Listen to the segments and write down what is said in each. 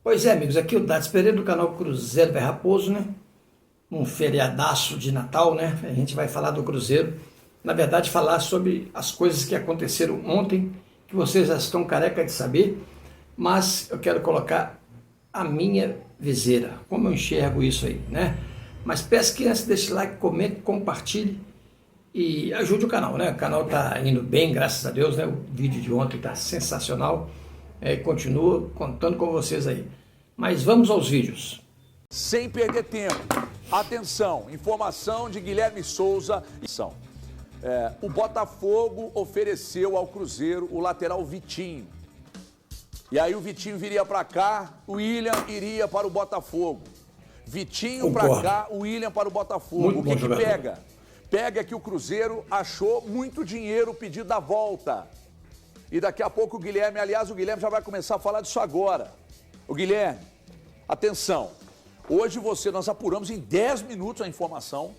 Pois é, amigos, aqui o Dates Pereira do canal Cruzeiro Pé Raposo, né? Um feriadaço de Natal, né? A gente vai falar do Cruzeiro. Na verdade, falar sobre as coisas que aconteceram ontem, que vocês já estão careca de saber, mas eu quero colocar a minha viseira, como eu enxergo isso aí, né? Mas peço que antes deixe like, comente, compartilhe e ajude o canal, né? O canal tá indo bem, graças a Deus, né? O vídeo de ontem tá sensacional. Continuo contando com vocês aí. Mas vamos aos vídeos. Sem perder tempo. Atenção, informação de Guilherme Souza. O Botafogo ofereceu ao Cruzeiro o lateral Vitinho. E aí o Vitinho viria para cá, o William iria para o Botafogo. Vitinho para cá, o William para o Botafogo. Muito o que jogador. pega? Pega que o Cruzeiro achou muito dinheiro pedido da volta. E daqui a pouco o Guilherme, aliás, o Guilherme já vai começar a falar disso agora. O Guilherme, atenção. Hoje nós apuramos em 10 minutos a informação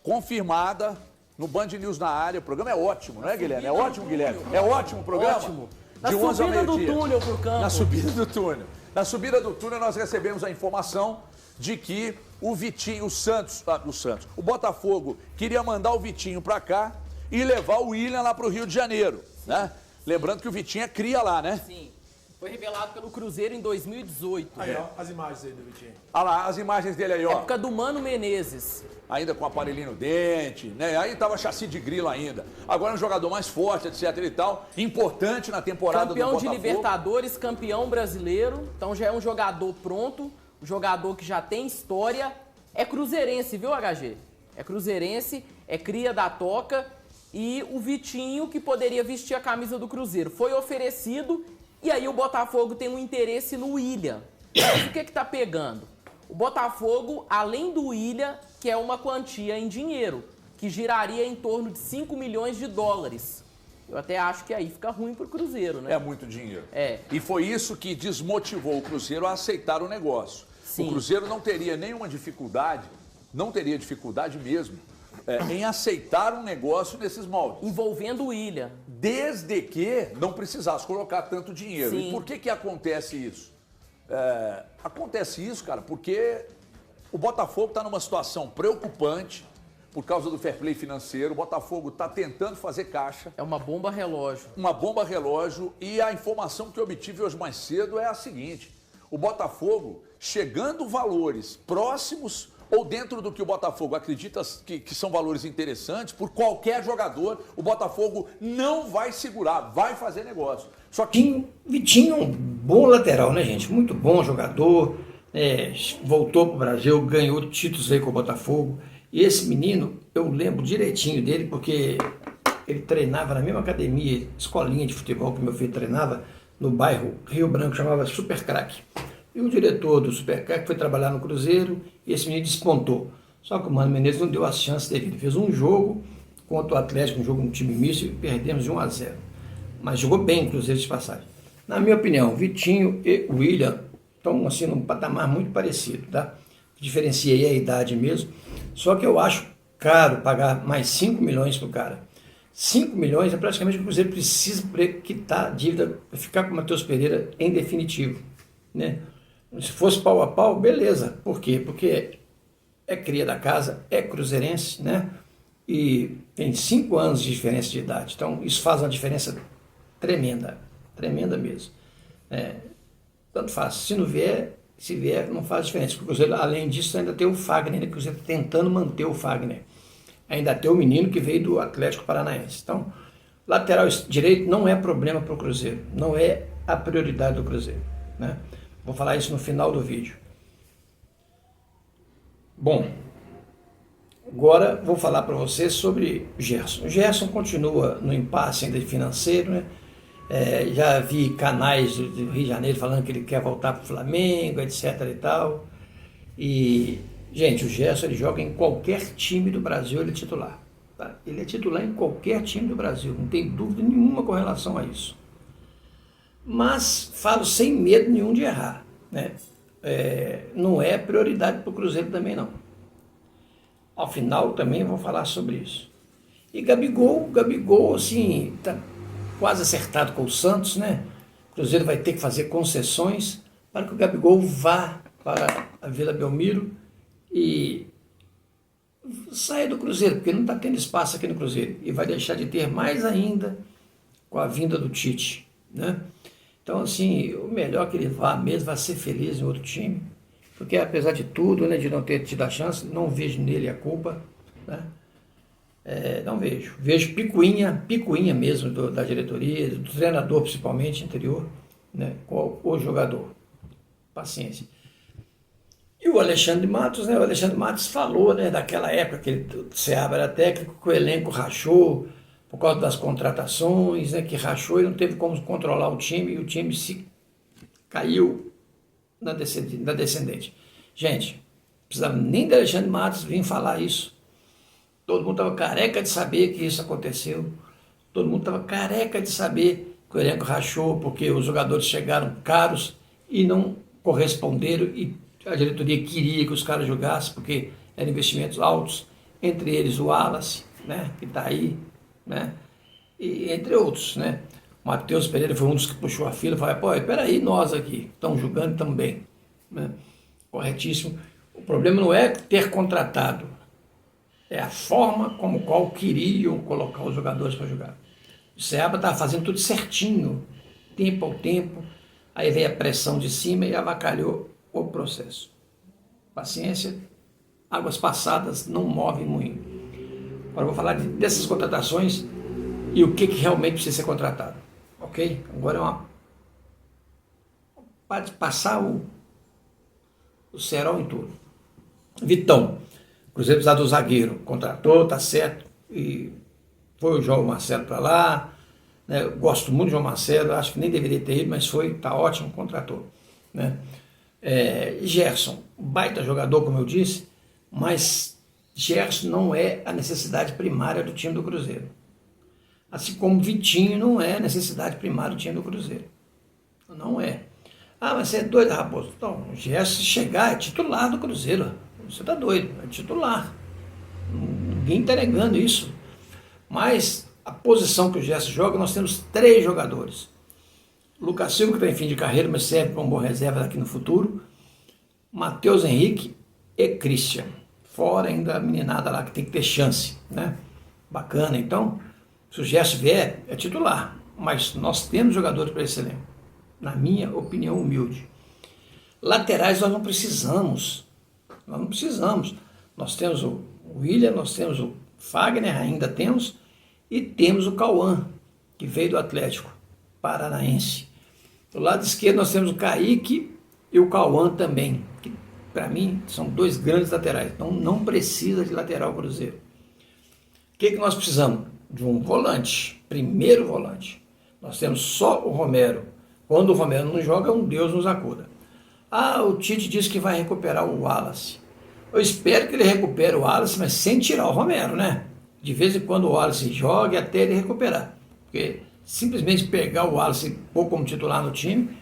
confirmada no Band News na área. O programa é ótimo, não é, Guilherme? É ótimo, Guilherme? É ótimo o programa? Ótimo. Na De 11 ao subida do meio-dia. túnel pro campo. Na subida do túnel. Na subida do túnel nós recebemos a informação de que o Vitinho, o Botafogo queria mandar o Vitinho para cá e levar o William lá para o Rio de Janeiro, né? Lembrando que o Vitinho é cria lá, né? Sim. Foi revelado pelo Cruzeiro em 2018. Aí, ó, as imagens aí do Vitinho. Olha lá, as imagens dele aí, ó. Época do Mano Menezes. Ainda com aparelhinho no dente, né? Aí tava chassi de grilo ainda. Agora é um jogador mais forte, etc e tal. Importante na temporada Campeão do de Botafogo. Libertadores, campeão brasileiro. Então já é um jogador pronto, um jogador que já tem história. É cruzeirense, viu, HG? É cruzeirense, é cria da Toca. E o Vitinho, que poderia vestir a camisa do Cruzeiro, foi oferecido. E aí o Botafogo tem um interesse no William. Mas o que tá pegando? O Botafogo, além do William, que é uma quantia em dinheiro, que giraria em torno de 5 milhões de dólares. Eu até acho que aí fica ruim pro Cruzeiro, né? É muito dinheiro. É. E foi isso que desmotivou o Cruzeiro a aceitar o negócio. Sim. O Cruzeiro não teria nenhuma dificuldade, não teria dificuldade mesmo, em aceitar um negócio nesses moldes. Envolvendo o William. Desde que não precisasse colocar tanto dinheiro. Sim. E por que acontece isso? Acontece isso, cara, porque o Botafogo está numa situação preocupante por causa do fair play financeiro. O Botafogo está tentando fazer caixa. É uma bomba relógio. Uma bomba relógio, e a informação que eu obtive hoje mais cedo é a seguinte: o Botafogo, chegando valores próximos ou dentro do que o Botafogo acredita que são valores interessantes, por qualquer jogador, o Botafogo não vai segurar, vai fazer negócio. Só que Vitinho é um bom lateral, né, gente? Muito bom jogador, voltou para o Brasil, ganhou títulos aí com o Botafogo. E esse menino, eu lembro direitinho dele, porque ele treinava na mesma academia, escolinha de futebol que meu filho treinava, no bairro Rio Branco, chamava Super Craque. E o diretor do Super Craque foi trabalhar no Cruzeiro e esse menino despontou. Só que o Mano Menezes não deu as chances dele. Ele fez um jogo contra o Atlético, um jogo no time misto, e perdemos de 1-0. Mas jogou bem o Cruzeiro de passagem. Na minha opinião, Vitinho e William estão assim num patamar muito parecido, tá? Diferencia aí a idade mesmo. Só que eu acho caro pagar mais 5 milhões pro cara. 5 milhões é praticamente o que o Cruzeiro precisa para quitar a dívida, para ficar com o Matheus Pereira em definitivo, né? Se fosse pau a pau, beleza. Por quê? Porque é cria da casa, é cruzeirense, né? E tem 5 anos de diferença de idade. Então, isso faz uma diferença tremenda. Tremenda mesmo. Tanto faz. Se não vier, se vier, não faz diferença. Porque o Cruzeiro, além disso, ainda tem o Fagner, né? Que o Cruzeiro está tentando manter o Fagner. Ainda tem o menino que veio do Atlético Paranaense. Então, lateral direito não é problema para o Cruzeiro. Não é a prioridade do Cruzeiro, né? Vou falar isso no final do vídeo. Bom, agora vou falar para vocês sobre o Gerson. O Gerson continua no impasse ainda financeiro, né? Já vi canais do Rio de Janeiro falando que ele quer voltar para o Flamengo, etc e tal. E, gente, o Gerson ele joga em qualquer time do Brasil, ele é titular. Tá? Ele é titular em qualquer time do Brasil, não tem dúvida nenhuma com relação a isso. Mas falo sem medo nenhum de errar, né? Não é prioridade para o Cruzeiro também não. Ao final também vou falar sobre isso. E Gabigol assim, está quase acertado com o Santos, né? O Cruzeiro vai ter que fazer concessões para que o Gabigol vá para a Vila Belmiro e saia do Cruzeiro, porque não está tendo espaço aqui no Cruzeiro. E vai deixar de ter mais ainda com a vinda do Tite, né? Então, assim, o melhor que ele vá mesmo, vai ser feliz em outro time, porque apesar de tudo, né, de não ter tido a chance, não vejo nele a culpa, né? Não vejo. Vejo picuinha mesmo da diretoria, do treinador principalmente, anterior, né, com o jogador. Paciência. E o Alexandre Matos, né? O Alexandre Matos falou, né, daquela época que o Seabra era técnico, que o elenco rachou por causa das contratações, né, que rachou e não teve como controlar o time, e o time se caiu na descendente. Gente, não precisava nem do Alexandre Matos vir falar isso. Todo mundo estava careca de saber que isso aconteceu. Todo mundo estava careca de saber que o elenco rachou, porque os jogadores chegaram caros e não corresponderam, e a diretoria queria que os caras jogassem, porque eram investimentos altos, entre eles o Wallace, né, que está aí, né, e entre outros, né. O Matheus Pereira foi um dos que puxou a fila e falou, pô, espera aí, nós aqui, estamos jogando também, né, corretíssimo. O problema não é ter contratado, é a forma como qual queriam colocar os jogadores para jogar. O Seabra estava fazendo tudo certinho, tempo ao tempo, aí veio a pressão de cima e avacalhou o processo. Paciência, águas passadas não movem moinho. Agora eu vou falar dessas contratações e o que realmente precisa ser contratado. Ok? Agora pode passar o cerol em tudo. Vitão, o Cruzeiro precisava do zagueiro, contratou, tá certo, e foi o João Marcelo para lá, né? Eu gosto muito do João Marcelo, acho que nem deveria ter ido, mas foi, tá ótimo, contratou, né? Gerson, baita jogador, como eu disse, mas Gerson não é a necessidade primária do time do Cruzeiro. Assim como Vitinho não é a necessidade primária do time do Cruzeiro. Não é. Ah, mas você é doido, Raposo. Então, o Gerson, se chegar, é titular do Cruzeiro. Você tá doido, é titular. Ninguém está negando isso. Mas a posição que o Gerson joga, nós temos 3 jogadores. Lucas Silva, que está em fim de carreira, mas serve para um bom reserva daqui no futuro. Matheus Henrique e Christian. Fora ainda a meninada lá que tem que ter chance, né? Bacana. Então, se o Gerson vier, é titular. Mas nós temos jogadores para esse elenco. Na minha opinião humilde. Laterais nós não precisamos. Nós não precisamos. Nós temos o William, nós temos o Fagner, ainda temos. E temos o Cauã, que veio do Atlético Paranaense. Do lado esquerdo nós temos o Kaique e o Cauã também, que para mim são 2 grandes laterais. Então não precisa de lateral Cruzeiro. O que nós precisamos? De um volante, primeiro volante. Nós temos só o Romero. Quando o Romero não joga, um Deus nos acuda. Ah, o Tite disse que vai recuperar o Wallace. Eu espero que ele recupere o Wallace, mas sem tirar o Romero, né? De vez em quando o Wallace joga até ele recuperar. Porque simplesmente pegar o Wallace e pôr como titular no time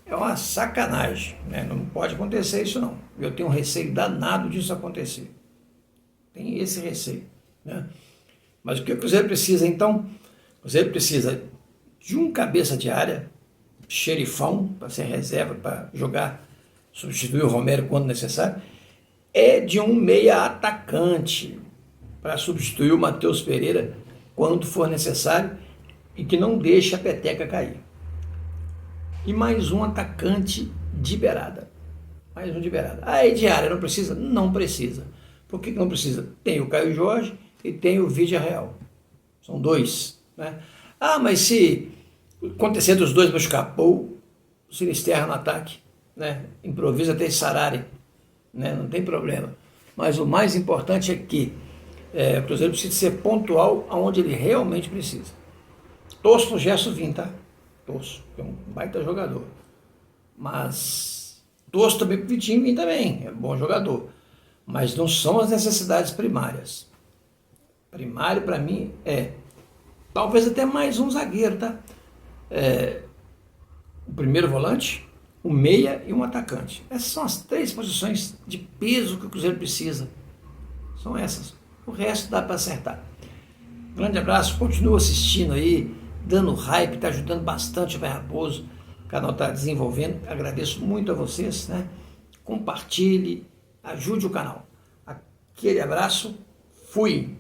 é uma sacanagem, né? Não pode acontecer isso não. Eu tenho um receio danado disso acontecer. Tem esse receio, né? Mas o que o Cruzeiro precisa então? O Cruzeiro precisa de um cabeça de área, xerifão, para ser reserva, para jogar, substituir o Romero quando necessário, é de um meia atacante, para substituir o Matheus Pereira quando for necessário e que não deixe a peteca cair. E mais um atacante de beirada. Mais um de beirada. Aí de área não precisa? Não precisa. Por que não precisa? Tem o Caio Jorge e tem o Vídea Real. São 2. Né? Ah, mas se acontecer dos 2 machucar, o Sinisterra no ataque, né? Improvisa até Sarari, né? Não tem problema. Mas o mais importante é que o Cruzeiro precisa ser pontual aonde ele realmente precisa. Torço pro Gerson vir, tá? Torço, é um baita jogador. Mas torço também pro Vitinho vir também, é bom jogador. Mas não são as necessidades primárias. Primário para mim talvez até mais um zagueiro, tá? O primeiro volante, o meia e um atacante. Essas são as 3 posições de peso que o Cruzeiro precisa. São essas. O resto dá para acertar. Grande abraço, continua assistindo aí, dando hype, está ajudando bastante o Vai Raposo o canal está desenvolvendo. Agradeço muito a vocês, né? Compartilhe, ajude o canal. Aquele abraço, fui!